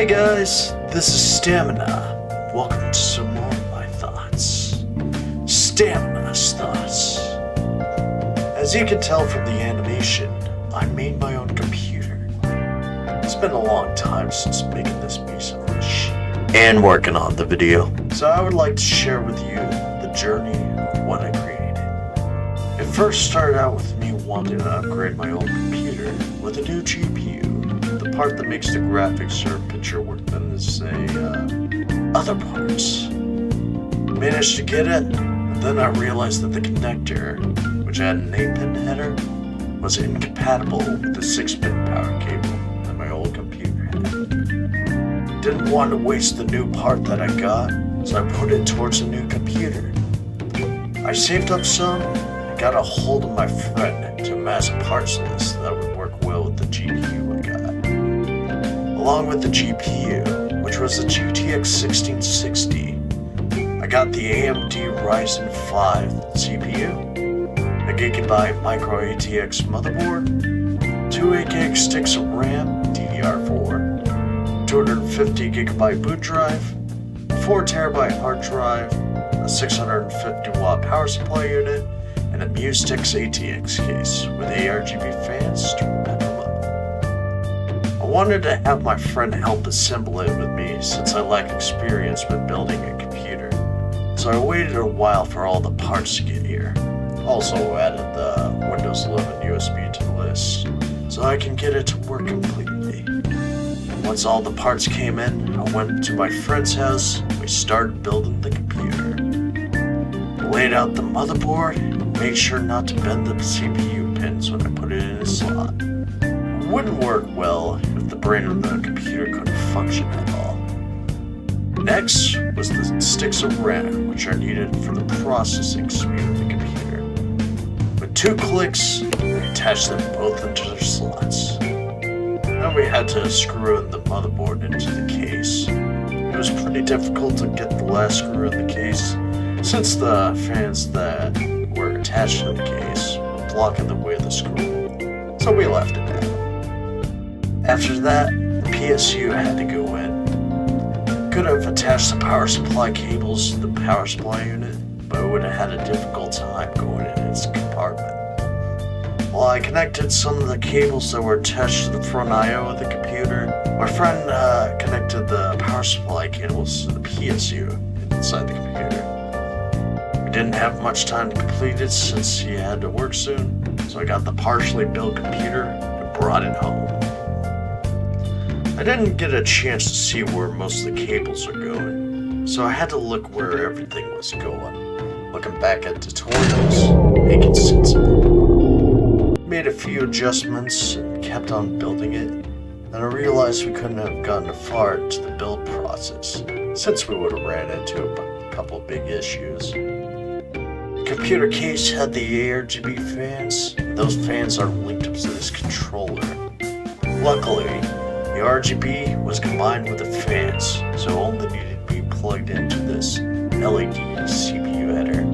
Hey guys, this is Stamina. Welcome to some more of my thoughts. Stamina's thoughts. As you can tell from the animation, I made my own computer. It's been a long time since making this piece of machine and working on the video, so I would like to share with you the journey of what I created. It first started out with me wanting to upgrade my old computer with a new GPU. The part that makes the graphics or picture work than say other parts. Managed to get it, and then I realized that the connector, which had an 8-pin header, was incompatible with the 6-pin power cable that my old computer had. Didn't want to waste the new part that I got, so I put it towards a new computer. I saved up some and got a hold of my friend to amass a parts list that would work well with the GPU I got. Along with the GPU, which was the GTX 1660, I got the AMD Ryzen 5 CPU, a Gigabyte Micro ATX motherboard, 2 8GB sticks of RAM DDR4, 250 GB boot drive, 4 TB hard drive, a 650 watt power supply unit, and a Mustix ATX case with ARGB fans to wrap them up. I wanted to have my friend help assemble it with me since I lack experience with building a computer, so I waited a while for all the parts to get here. Also added the Windows 11 USB to the list so I can get it to work completely. Once all the parts came in, I went to my friend's house and we started building the computer. I laid out the motherboard and made sure not to bend the CPU pins when I put it in a slot. It wouldn't work well if the brain of the computer couldn't function at all. Next was the sticks of RAM, which are needed for the processing speed of the computer. With 2 clicks, we attached them both into their slots. Then we had to screw in the motherboard into the case. It was pretty difficult to get the last screw in the case, since the fans that were attached to the case were blocking the way of the screw, so we left it out. After that, the PSU had to go in. Could have attached the power supply cables to the power supply unit, but it would have had a difficult time going in its compartment. While I connected some of the cables that were attached to the front I/O of the computer, my friend connected the power supply cables to the PSU inside the computer. We didn't have much time to complete it since he had to work soon, so I got the partially built computer and brought it home. I didn't get a chance to see where most of the cables are going, so I had to look where everything was going. Looking back at tutorials, making sense of it. Made a few adjustments and kept on building it. Then I realized we couldn't have gotten far into the build process, since we would have ran into a couple of big issues. The computer case had the ARGB fans, and those fans are linked up to this controller. Luckily, the RGB was combined with the fans, so only needed to be plugged into this LED CPU header.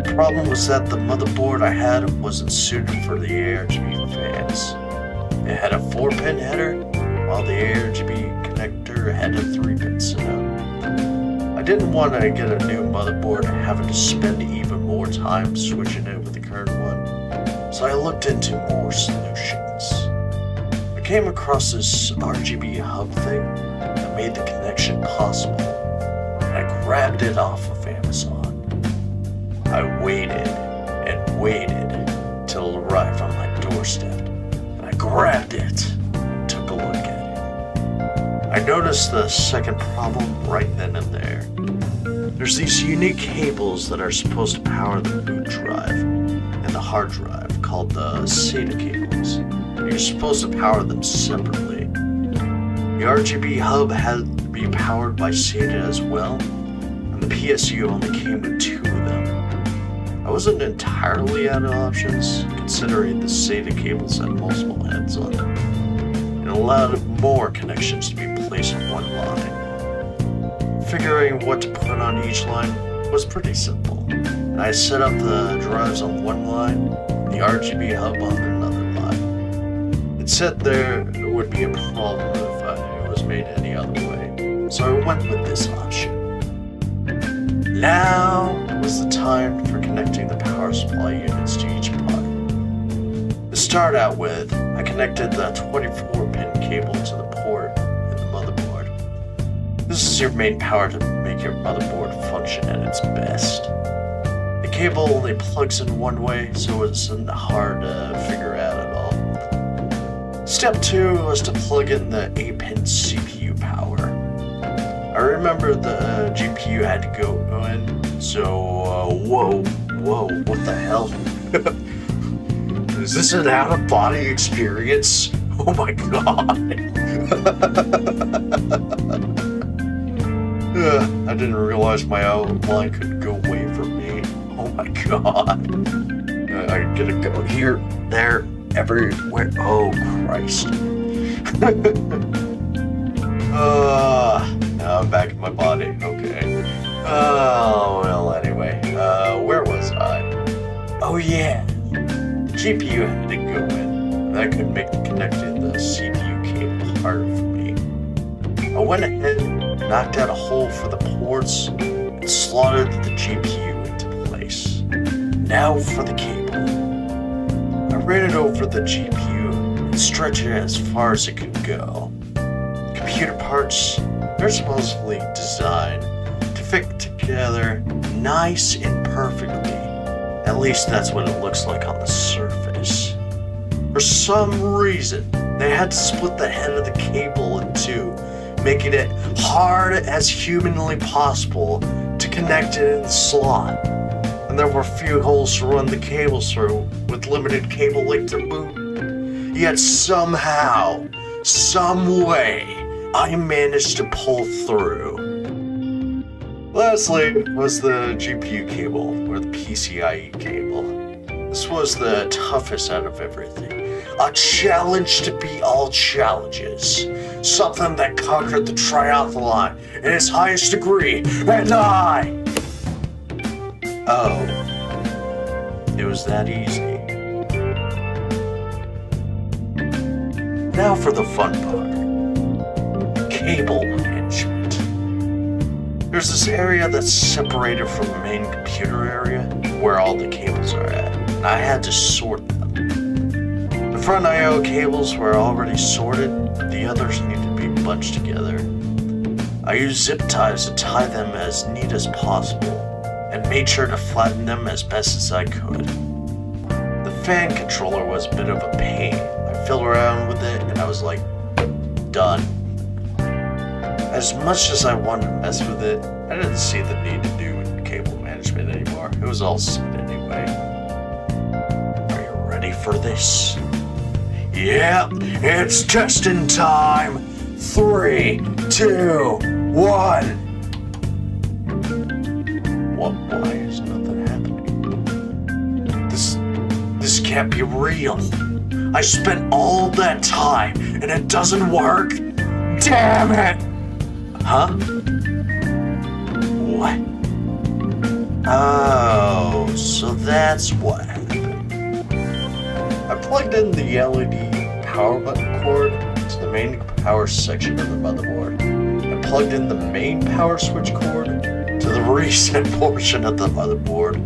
The problem was that the motherboard I had wasn't suited for the ARGB fans. It had a 4-pin header, while the ARGB connector had a 3-pin setup. I didn't want to get a new motherboard having to spend even more time switching it with the current one, so I looked into more solutions. I came across this RGB hub thing that made the connection possible, and I grabbed it off of Amazon. I waited and waited till it arrived on my doorstep, and I grabbed it and took a look at it. I noticed the second problem right then and there. There's these unique cables that are supposed to power the boot drive and the hard drive called the SATA cables. You're supposed to power them separately. The RGB hub had to be powered by SATA as well, and the PSU only came with 2 of them. I wasn't entirely out of options, considering the SATA cables had multiple heads on them, and allowed more connections to be placed on one line. Figuring what to put on each line was pretty simple, and I set up the drives on one line, and the RGB hub on another line. It said there would be a problem if it was made any so I went with this option. Now was the time for connecting the power supply units to each pod. To start out with, I connected the 24-pin cable to the port in the motherboard. This is your main power to make your motherboard function at its best. The cable only plugs in one way, so it isn't hard to figure out at all. Step 2 was to plug in the 8-pin CPU power. I remember the GPU had to go in, so whoa, what the hell? Is this an out-of-body experience? Oh my god. I didn't realize my outline could go away from me. Oh my god. I gotta go here, there, everywhere. Oh Christ. Now I'm back in my body. Okay. Oh, well, anyway. Where was I? Oh yeah. The GPU had to go in. That could make connecting the CPU cable harder for me. I went ahead, knocked out a hole for the ports, and slotted the GPU into place. Now for the cable. I ran it over the GPU and stretched it as far as it could go. Computer parts, they're supposedly designed to fit together nice and perfectly. At least that's what it looks like on the surface. For some reason, they had to split the head of the cable in two, making it hard as humanly possible to connect it in the slot. And there were few holes to run the cables through, with limited cable length to boot. Yet somehow, some way, I managed to pull through. Lastly was the GPU cable, or the PCIe cable. This was the toughest out of everything. A challenge to beat all challenges. Something that conquered the triathlon in its highest degree, and I... Oh. It was that easy. Now for the fun part. Cable management. There's this area that's separated from the main computer area where all the cables are at, and I had to sort them. The front I/O cables were already sorted, but the others needed to be bunched together. I used zip ties to tie them as neat as possible, and made sure to flatten them as best as I could. The fan controller was a bit of a pain. I fiddled around with it, and I was like, done. As much as I wanted to mess with it, I didn't see the need to do cable management anymore. It was all set anyway. Are you ready for this? Yep, it's testing time. 3, 2, 1. Why is nothing happening? This can't be real. I spent all that time and it doesn't work. Damn it! Huh? What? Oh, so that's what happened. I plugged in the LED power button cord to the main power section of the motherboard. I plugged in the main power switch cord to the reset portion of the motherboard.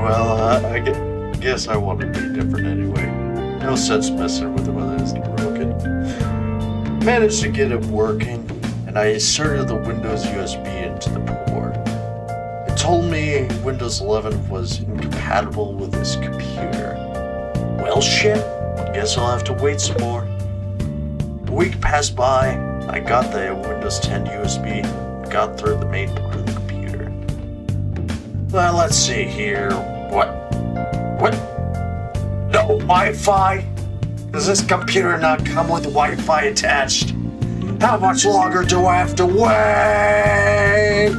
I guess I want to be different anyway. No sense messing with it when it's broken. Managed to get it working, and I inserted the Windows USB into the port. It told me Windows 11 was incompatible with this computer. Well shit, guess I'll have to wait some more. A week passed by, I got the Windows 10 USB, and got through the main part of the computer. Well, let's see here. What? No Wi-Fi? Does this computer not come with Wi-Fi attached? How much longer do I have to wait?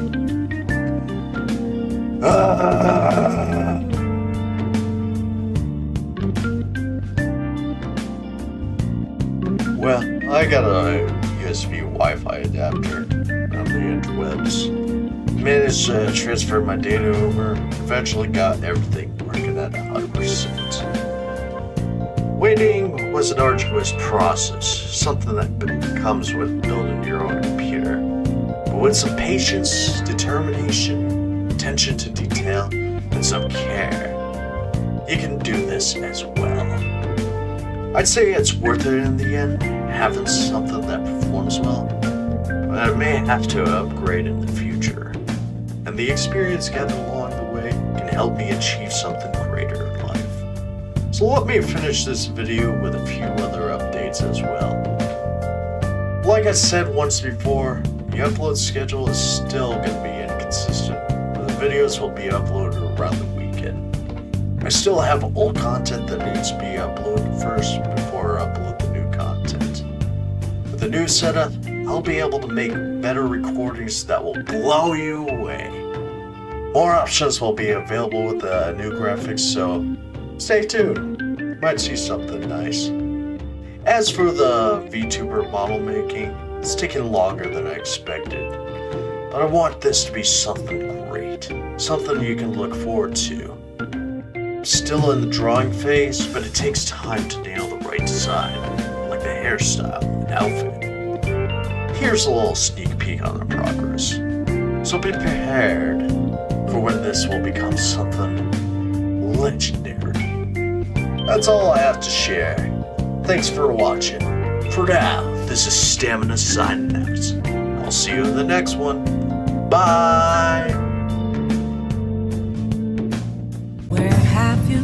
Well, I got a USB Wi-Fi adapter on the interwebs. Managed to transfer my data over. Eventually got everything working at 100%. Waiting was an arduous process, something that comes with building your own computer. But with some patience, determination, attention to detail, and some care, you can do this as well. I'd say it's worth it in the end, having something that performs well, but I may have to upgrade in the future. And the experience gathered along the way can help me achieve something greater in life. So let me finish this video with a few other updates as well. Like I said once before, the upload schedule is still going to be inconsistent, but the videos will be uploaded around the weekend. I still have old content that needs to be uploaded first before I upload the new content. With the new setup, I'll be able to make better recordings that will blow you away. More options will be available with the new graphics, so stay tuned. You might see something nice. As for the VTuber model making, it's taking longer than I expected. But I want this to be something great, something you can look forward to. Still in the drawing phase, but it takes time to nail the right design, like the hairstyle and outfit. Here's a little sneak peek on the progress. So be prepared for when this will become something legendary. That's all I have to share. Thanks for watching. For now, this is Stamina signing out. I'll see you in the next one. Bye! Where have you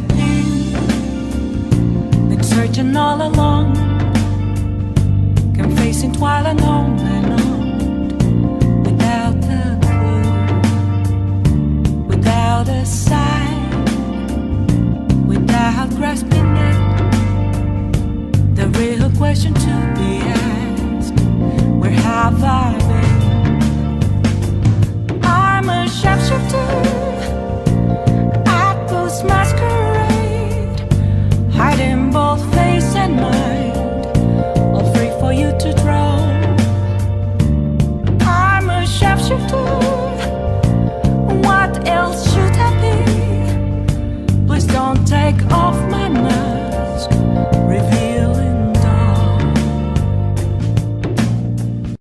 been searching all along, confessing twilight on and on, without a clue, without a sign, without grasping it, the real question to be asked.